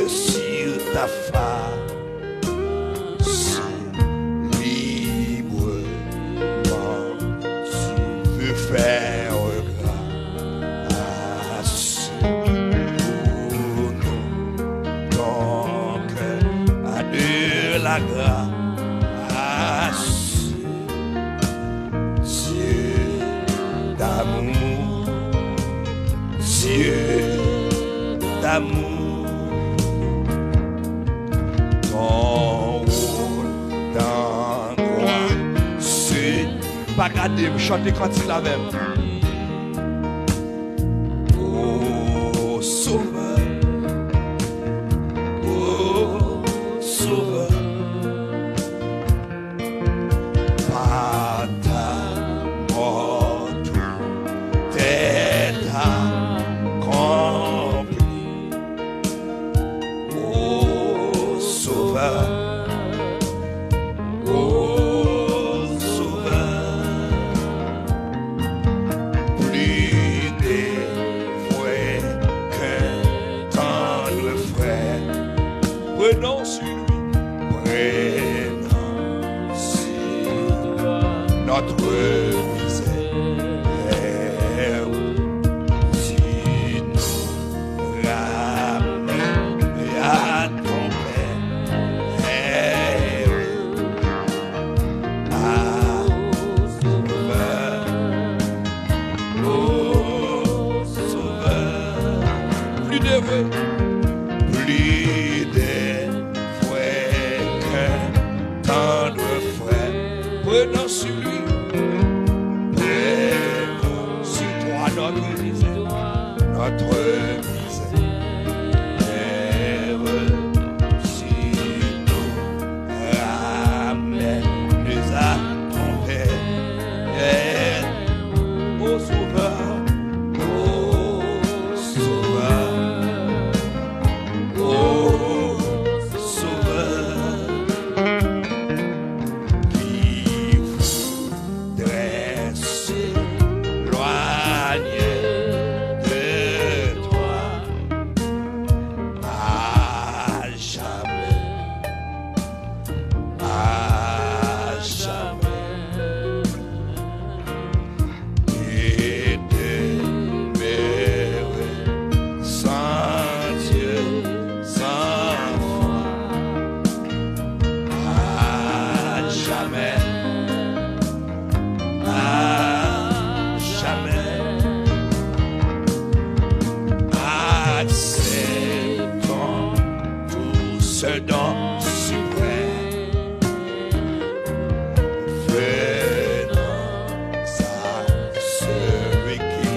sur ta face, librement, tu veux faire grâce pour nous. Donc, à de la grâce, Dieu d'amour, Dieu d'amour. Pas garder, chanter quand il la même. Oh, sauveur, oh, sauveur, par ta mort, tout est accompli. Oh, sauveur. Prenons sur lui, prenons sur notre misère, si nous ramène à ton Père, à Sauveur, oh Sauveur, plus de vrai, plus de prenons sur lui, prenons sur toi notre misère, si nous ramènes à ton Père, ô Sauveur, acceptons tout ce don suprême, venons à celui qui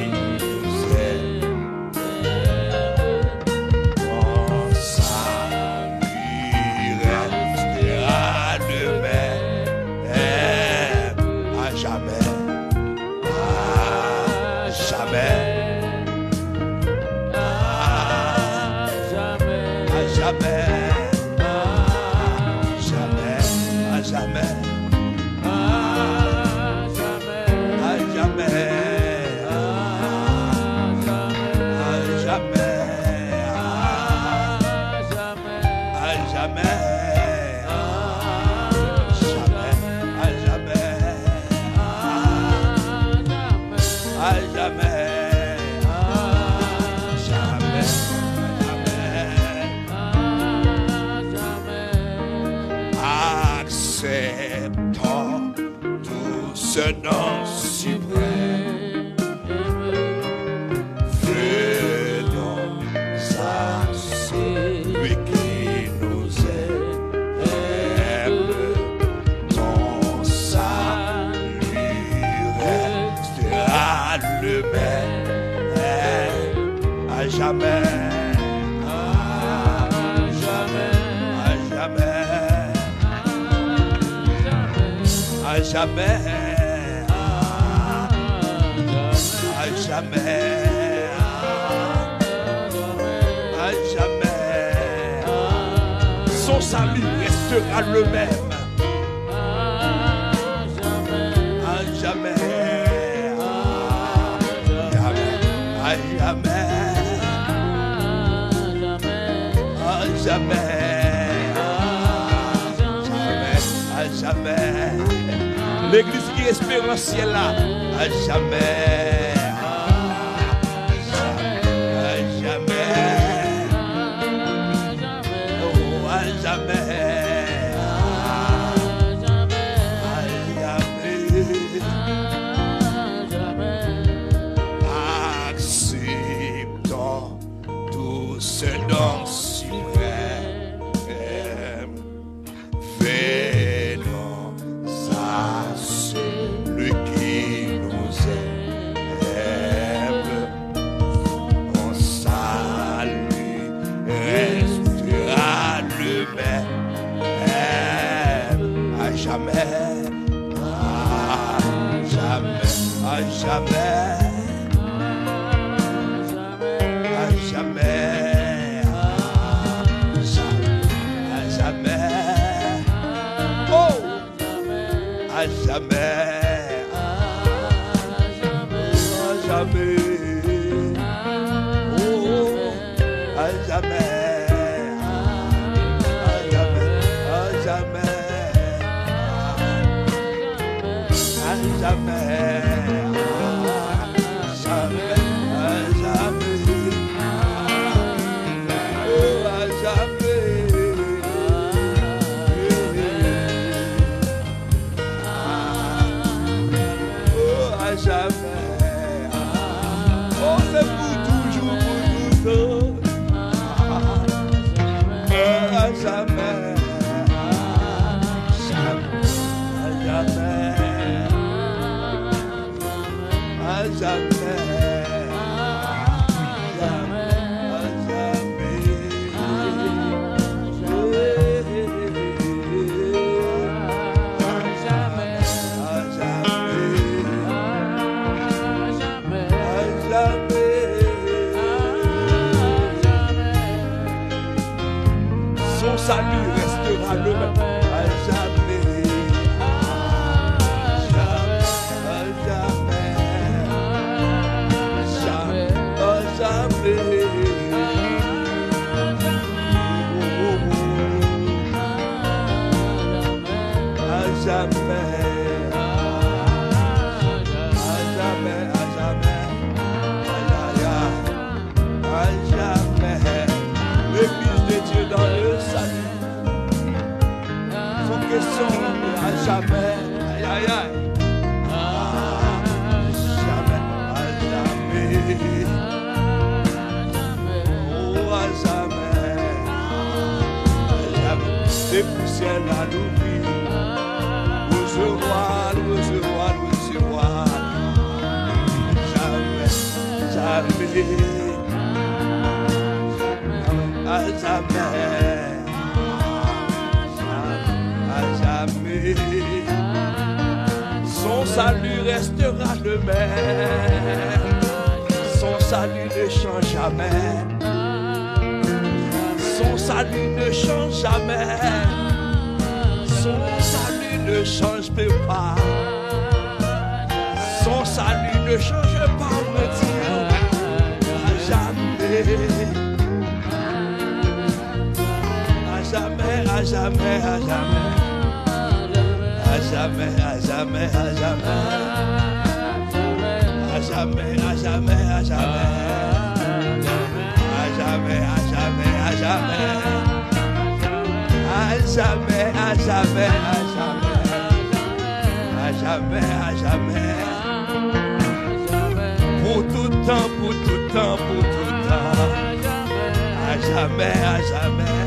nous aime, ton salut restera le même à jamais, à jamais. Acceptons tout ce nom suprême, venons à celui qui nous aime, ton salut restera le même à jamais. À jamais, à jamais, à jamais, son salut restera le même. À jamais, à jamais, à jamais, à jamais. L'église qui est espérentielle là, à jamais, à jamais, oh, à jamais, acceptons tout ce dont suprême, venons à celui qui nous aime, mon salut restera le même, à jamais, à jamais, à jamais. Jamais, à jamais, oh, à jamais, à jamais, oh, à jamais, à jamais, à jamais, son salut restera le même, à jamais, à jamais, à jamais, à jamais, l'église de Dieu dans le salut, son question à jamais, aïe aïe aïe, à jamais, oh à jamais, des poussières à l'oubli, recevoir, jamais, à jamais, à jamais, son salut restera le même, son salut ne change jamais, son salut ne change jamais, son salut ne change pas, son salut ne change pas, me dit, à jamais. Jamais, à jamais, à jamais, à jamais, à jamais, à jamais, à jamais, à jamais, à jamais, à jamais, à jamais, à jamais, à jamais, à jamais, à jamais, à jamais, pour tout temps, pour tout temps, pour tout temps, à jamais, à jamais.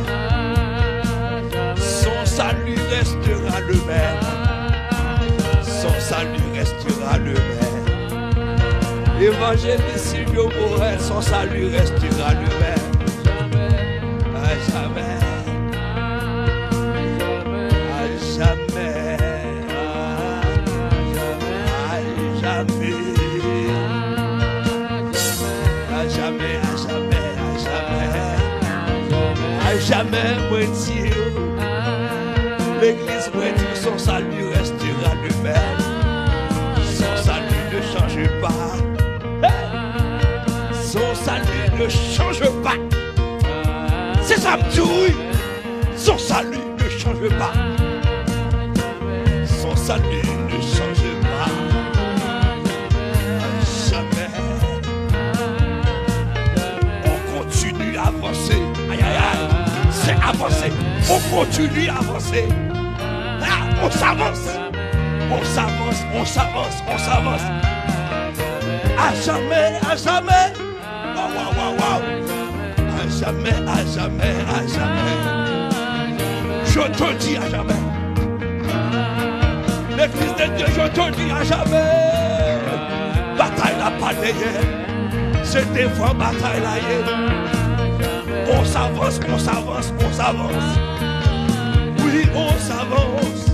Son salut restera le même, son salut restera le même. Évangéliste Silvio Morel, son salut restera le même, à jamais, à jamais, à jamais, à jamais, à jamais, à jamais, moi Dieu. L'église, moi Dieu, son salut restera le même, son salut ne change pas, son salut ne change pas. C'est ça, me dit oui. Son salut ne change pas. Son salut ne change pas. Jamais. On continue à avancer. Aïe, aïe, aïe. C'est avancer. On continue à avancer. Ah, on s'avance. On s'avance, on s'avance, on s'avance. À jamais, à jamais. Waouh, waouh, waouh, waouh. À jamais, à jamais, à jamais. Je te dis à jamais. L'église de Dieu, je te dis à jamais. Bataille n'a pas d'ailleurs. C'est des fois bataille là. On s'avance, on s'avance, on s'avance. Oui, on s'avance.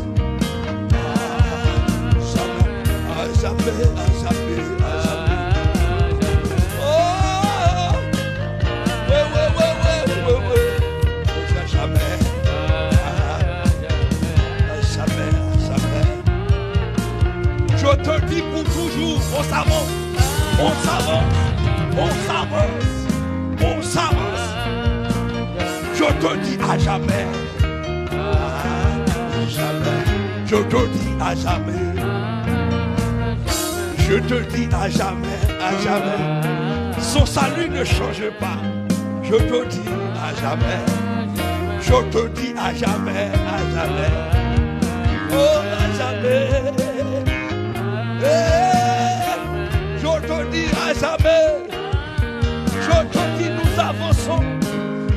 À jamais, à jamais, à jamais. Oh, oui, oui, oui, oui, oui, oui. À jamais. À jamais, à jamais. Je te dis pour toujours, on s'avance, on s'avance, on s'avance, on s'avance. Je te dis à jamais, à jamais. Je te dis à jamais. Je te dis à jamais, à jamais. Son salut ne change pas. Je te dis à jamais. Je te dis à jamais, à jamais. Oh, à jamais. Je te dis à jamais. Je te dis nous avançons.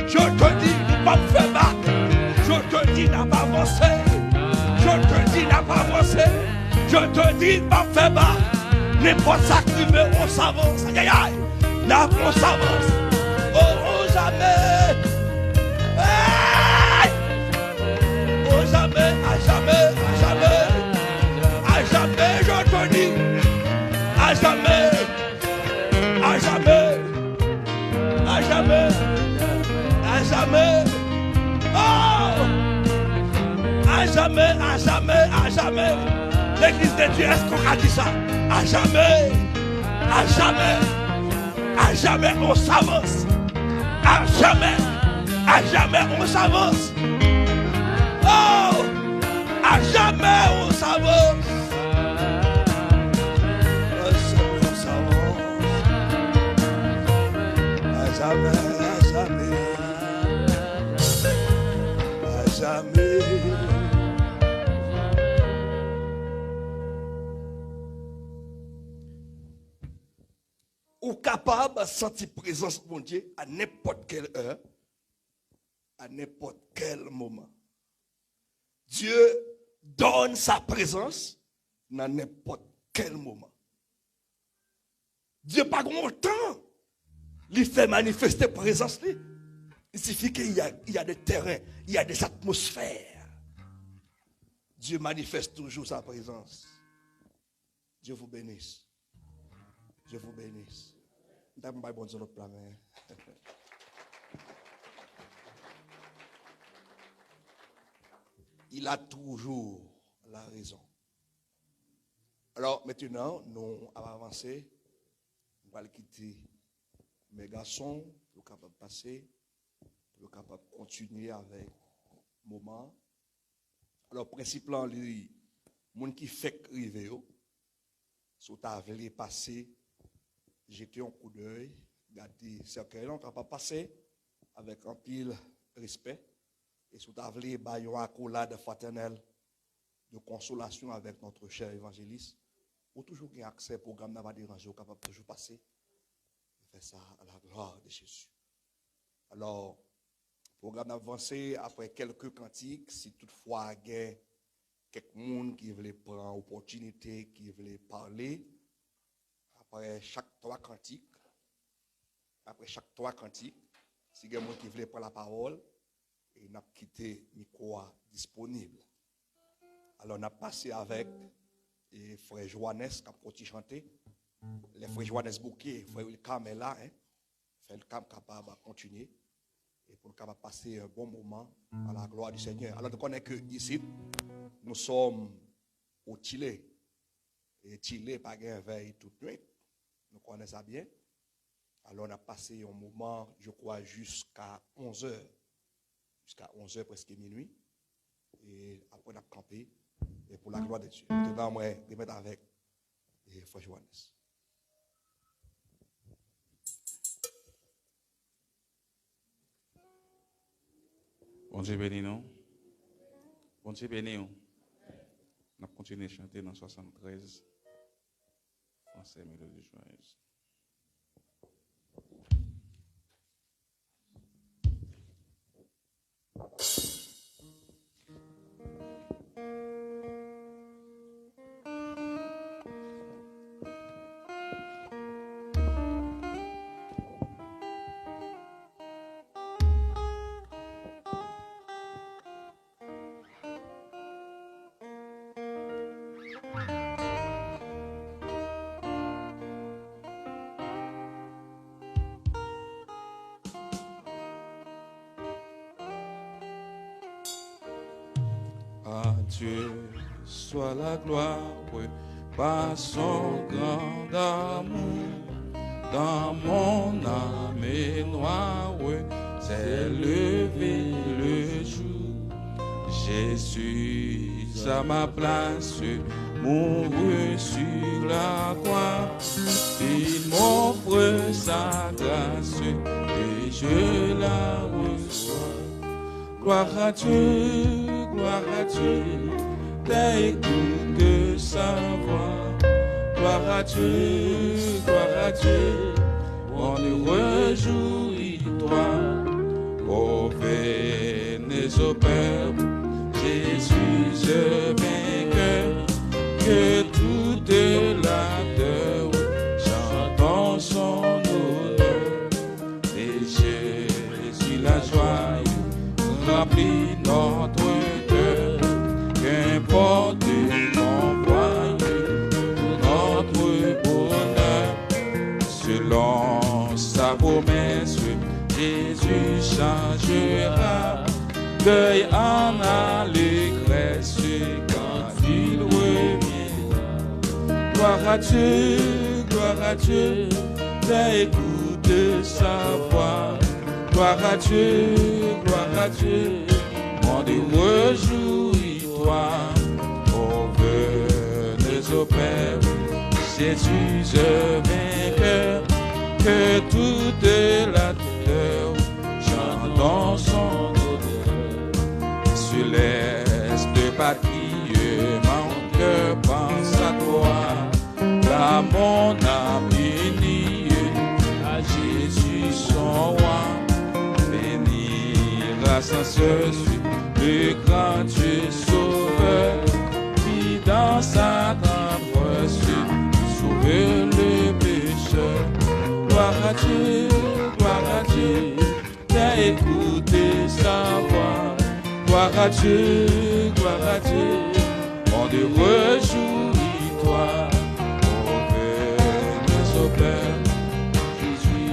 Je te dis nous pas faire battre. Je te dis n'a pas avancé. Je te dis n'a pas avancé. Je te dis pas faire battre. N'importe ça qui veut, on s'avance. Aïe, aïe, aïe. Là, on s'avance. Oh, jamais. Hey! Oh, jamais, à jamais, à jamais. À jamais, je te dis. À jamais. À jamais. À jamais. À jamais. Oh! À jamais, à jamais, à jamais. L'église de Dieu, est-ce qu'on a dit ça? À jamais, à jamais, à jamais on s'avance. À jamais on s'avance. Oh, à jamais on s'avance. À jamais on s'avance. À jamais, à jamais, à jamais. Ou capable de sentir présence de mon Dieu à n'importe quelle heure, à n'importe quel moment. Dieu donne sa présence dans n'importe quel moment. Dieu pas longtemps, il fait manifester présence. Il suffit qu'il y a des terrains, il y a des atmosphères. Dieu manifeste toujours sa présence. Dieu vous bénisse. Je vous bénisse. Il a toujours la raison. Alors maintenant, nous allons avancer. On va quitter mes garçons pour capable passer, pour capable continuer avec le moment. Alors, principalement, les gens qui fait arriver, si vous avez passé, jeter un coup d'œil, regardez cercle, on ne va pas passer avec un pile respect. Et si vous avez une accolade fraternelle de consolation avec notre cher évangéliste, ou toujours qu'il y a accès au programme n'a pas dérangé, vous capable toujours passer. Faire ça à la gloire de Jésus. Alors, le programme a avancé après quelques cantiques, si toutefois il y a quelqu'un qui veut prendre l'opportunité, qui veut parler, après chaque trois cantiques, si il y a quelqu'un qui veut prendre la parole, et n'a quitté le micro disponible. Alors, on a passé avec les frères Johannes qui ont chanté. Les frères Johannes Bouquet, frère Wilcam est là, frère Wilcam capable de continuer et pour capable passer un bon moment à la gloire du Seigneur. Alors, on connaît que ici, nous sommes au Chili. Et Chili, pas de veille toute nuit. Nous connaissons ça bien. Alors, on a passé un moment, je crois, jusqu'à 11h. jusqu'à 11h, presque minuit. Et après, on a campé. Et pour la gloire de Dieu. Maintenant, moi, je vais mettre avec Frère Johannes. Bon Dieu béni nous. Bon Dieu béni nous. On a continué à chanter dans 73. Français, mélodie joyeuse. À Dieu soit la gloire, par son grand amour, dans mon âme est noire, c'est levé le jour. Jésus à ma place, mourut sur la croix, il m'offre sa grâce et je la reçois. Gloire à Dieu, t'as écouté sa voix. Gloire à Dieu, on ne réjouit-toi. Ô venez au Père, Jésus est vainqueur, que toute la terre chantons son honneur. Et Jésus la joie remplit notre cœur, qu'importe l'envoyer notre bonheur. Selon sa promesse, Jésus changera deuil en allégresse quand il reviendra. Gloire à Dieu, t'as écouté sa voix. Gloire à Dieu, mon Dieu, réjouis-toi. Oh, venez au Père, Jésus est vainqueur, que toute la terre chante son honneur. Sur l'est patrie, mon cœur pense à toi. Là, mon âme unie à Jésus son roi. Sans ceci, le grand Dieu sauveur, qui dans sa tendresse sauve le pécheur. Gloire à Dieu, t'as écouté sa voix. Gloire à Dieu, mon Dieu, réjouis-toi. Oh, venez au Père, Jésus,